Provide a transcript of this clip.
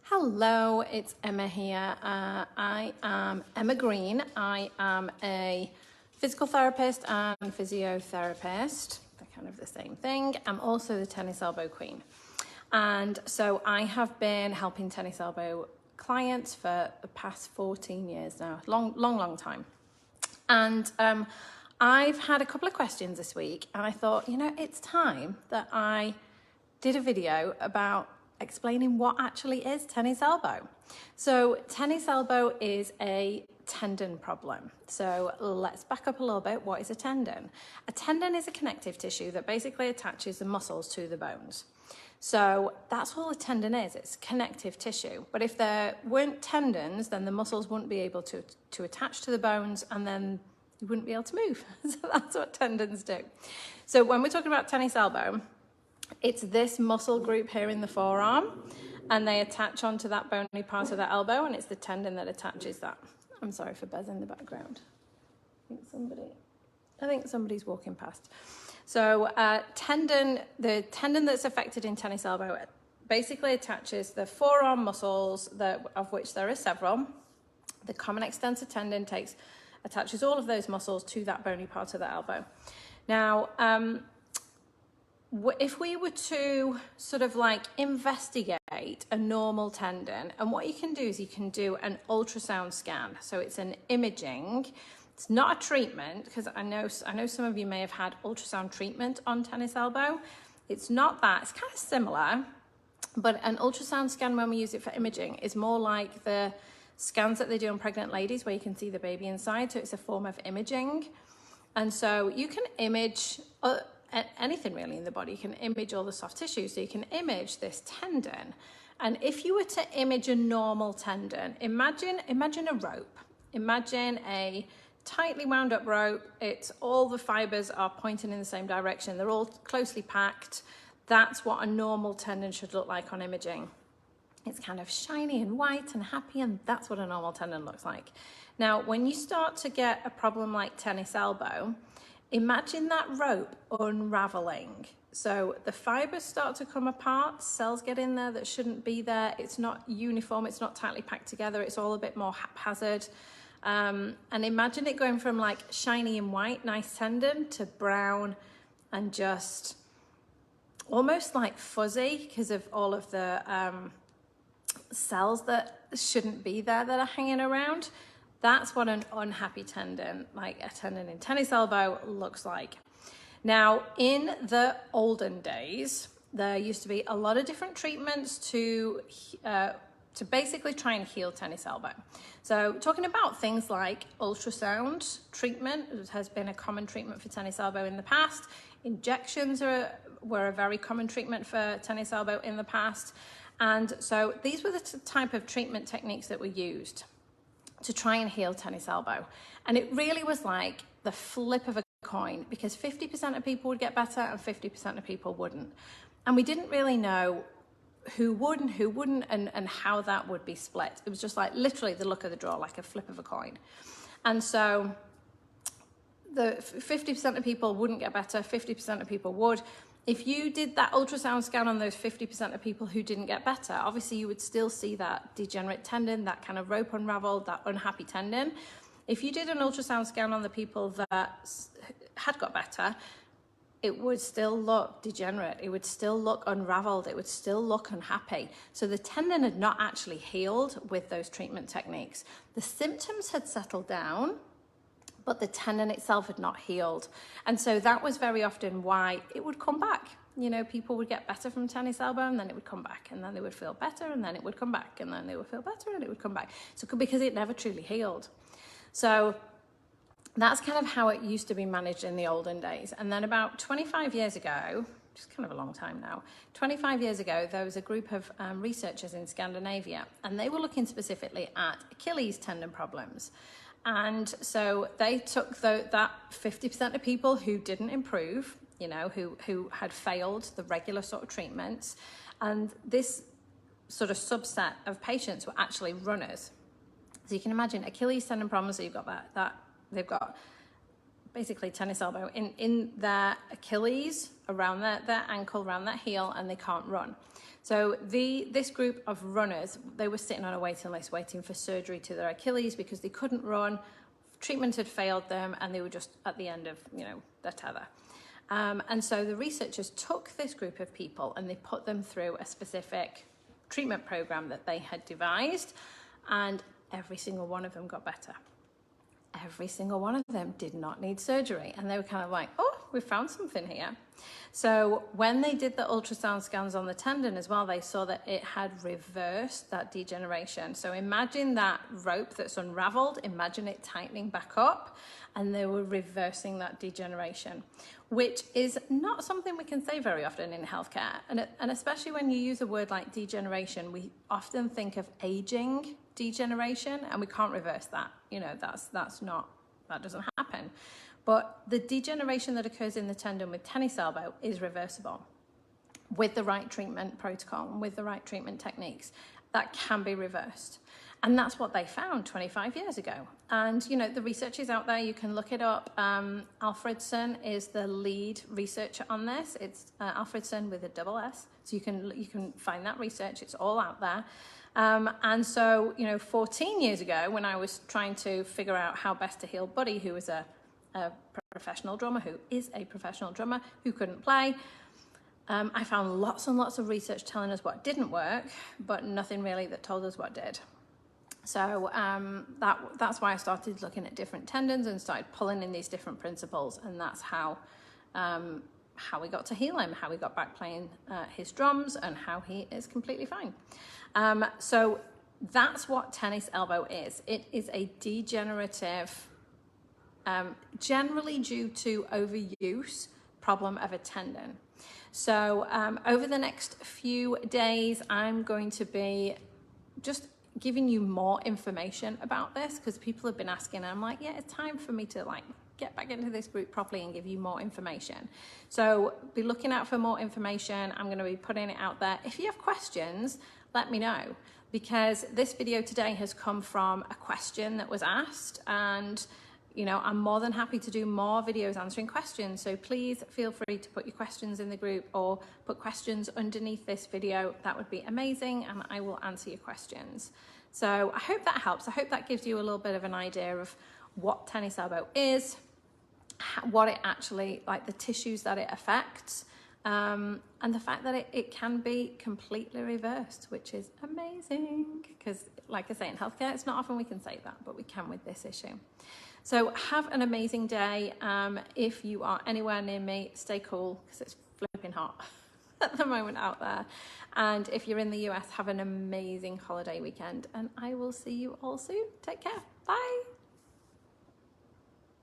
Hello, it's Emma here. I am Emma Green. I am a physical therapist and physiotherapist. They're kind of the same thing. I'm also the tennis elbow queen. And so I have been helping tennis elbow clients for the past 14 years now. Long time. And I've had a couple of questions this week, and I thought, it's time that I did a video about explaining what actually is tennis elbow. So tennis elbow is a tendon problem. So let's back up a little bit. What is a tendon? A tendon is a connective tissue that basically attaches the muscles to the bones. So that's all a tendon is. It's connective tissue. But if there weren't tendons, then the muscles wouldn't be able to attach to the bones, and then you wouldn't be able to move. So that's what tendons do. So when we're talking about tennis elbow, it's this muscle group here in the forearm, and they attach onto that bony part of the elbow, and it's the tendon that attaches that. I'm sorry for Bez in the background. I think somebody's walking past. So the tendon that's affected in tennis elbow basically attaches the forearm muscles, of which there are several. The common extensor tendon attaches all of those muscles to that bony part of the elbow. Now, if we were to sort of like investigate a normal tendon, and what you can do is you can do an ultrasound scan. So it's an imaging. It's not a treatment, because I know some of you may have had ultrasound treatment on tennis elbow. It's not that. It's kind of similar, but an ultrasound scan, when we use it for imaging, is more like the scans that they do on pregnant ladies where you can see the baby inside. So it's a form of imaging. And so you can image anything really in the body. You can image all the soft tissue. So you can image this tendon. And if you were to image a normal tendon, imagine a rope. Imagine a tightly wound up rope. It's all the fibers are pointing in the same direction. They're all closely packed. That's what a normal tendon should look like on imaging. It's kind of shiny and white and happy, and that's what a normal tendon looks like. Now, when you start to get a problem like tennis elbow, imagine that rope unraveling. So the fibers start to come apart, cells get in there that shouldn't be there. It's not uniform, it's not tightly packed together, it's all a bit more haphazard. And imagine it going from like shiny and white, nice tendon, to brown and just almost like fuzzy because of all of the cells that shouldn't be there that are hanging around. That's what an unhappy tendon, like a tendon in tennis elbow, looks like. Now, in the olden days, there used to be a lot of different treatments to basically try and heal tennis elbow. So talking about things like ultrasound treatment, it has been a common treatment for tennis elbow in the past. Injections were a very common treatment for tennis elbow in the past. And so these were the type of treatment techniques that were used to try and heal tennis elbow. And it really was like the flip of a coin, because 50% of people would get better and 50% of people wouldn't. And we didn't really know who would and who wouldn't, and how that would be split. It was just like literally the luck of the draw, like a flip of a coin. And so the 50% of people wouldn't get better, 50% of people would. If you did that ultrasound scan on those 50% of people who didn't get better, obviously you would still see that degenerate tendon, that kind of rope unraveled, that unhappy tendon. If you did an ultrasound scan on the people that had got better, it would still look degenerate. It would still look unraveled. It would still look unhappy. So the tendon had not actually healed with those treatment techniques. The symptoms had settled down, but the tendon itself had not healed. And so that was very often why it would come back. People would get better from tennis elbow, and then it would come back, and then they would feel better, and then it would come back, and then they would feel better, and it would come back. So because it never truly healed. So that's kind of how it used to be managed in the olden days. And then about 25 years ago, which is kind of a long time now, 25 years ago, there was a group of researchers in Scandinavia, and they were looking specifically at Achilles tendon problems. And so they took that 50% of people who didn't improve, who had failed the regular sort of treatments, and this sort of subset of patients were actually runners. So you can imagine Achilles tendon problems, so you've got that they've got basically tennis elbow, in their Achilles, around their ankle, around their heel, and they can't run. So this group of runners, they were sitting on a waiting list waiting for surgery to their Achilles because they couldn't run, treatment had failed them, and they were just at the end of, their tether. And so the researchers took this group of people and they put them through a specific treatment program that they had devised, and every single one of them got better. Every single one of them did not need surgery. And they were kind of like, oh, we found something here. So when they did the ultrasound scans on the tendon as well, they saw that it had reversed that degeneration. So imagine that rope that's unraveled, imagine it tightening back up, and they were reversing that degeneration, which is not something we can say very often in healthcare. And especially when you use a word like degeneration, we often think of aging degeneration, and we can't reverse that. That doesn't happen. But the degeneration that occurs in the tendon with tennis elbow is reversible with the right treatment protocol and with the right treatment techniques. That can be reversed. And that's what they found 25 years ago. And, the research is out there. You can look it up. Alfredson is the lead researcher on this. It's Alfredson with a double S. So you can find that research. It's all out there. And so, 14 years ago, when I was trying to figure out how best to heal Buddy, who was a professional drummer, who is a professional drummer, who couldn't play, I found lots and lots of research telling us what didn't work, but nothing really that told us what did. So that's why I started looking at different tendons and started pulling in these different principles, and that's how we got to heal him, how we got back playing his drums, and how he is completely fine. So that's what tennis elbow is. It is a degenerative, generally due to overuse, problem of a tendon. So over the next few days, I'm going to be just giving you more information about this, because people have been asking, and I'm like, yeah, it's time for me to get back into this group properly and give you more information. So be looking out for more information. I'm going to be putting it out there. If you have questions, let me know, because this video today has come from a question that was asked, and I'm more than happy to do more videos answering questions. So please feel free to put your questions in the group or put questions underneath this video. That would be amazing, and I will answer your questions. So I hope that helps. I hope that gives you a little bit of an idea of what tennis elbow is, what it actually, the tissues that it affects, and the fact that it can be completely reversed, which is amazing, because like I say, in healthcare, it's not often we can say that, but we can with this issue. So have an amazing day. If you are anywhere near me, stay cool, because it's flipping hot at the moment out there. And if you're in the US, have an amazing holiday weekend, and I will see you all soon. Take care. Bye.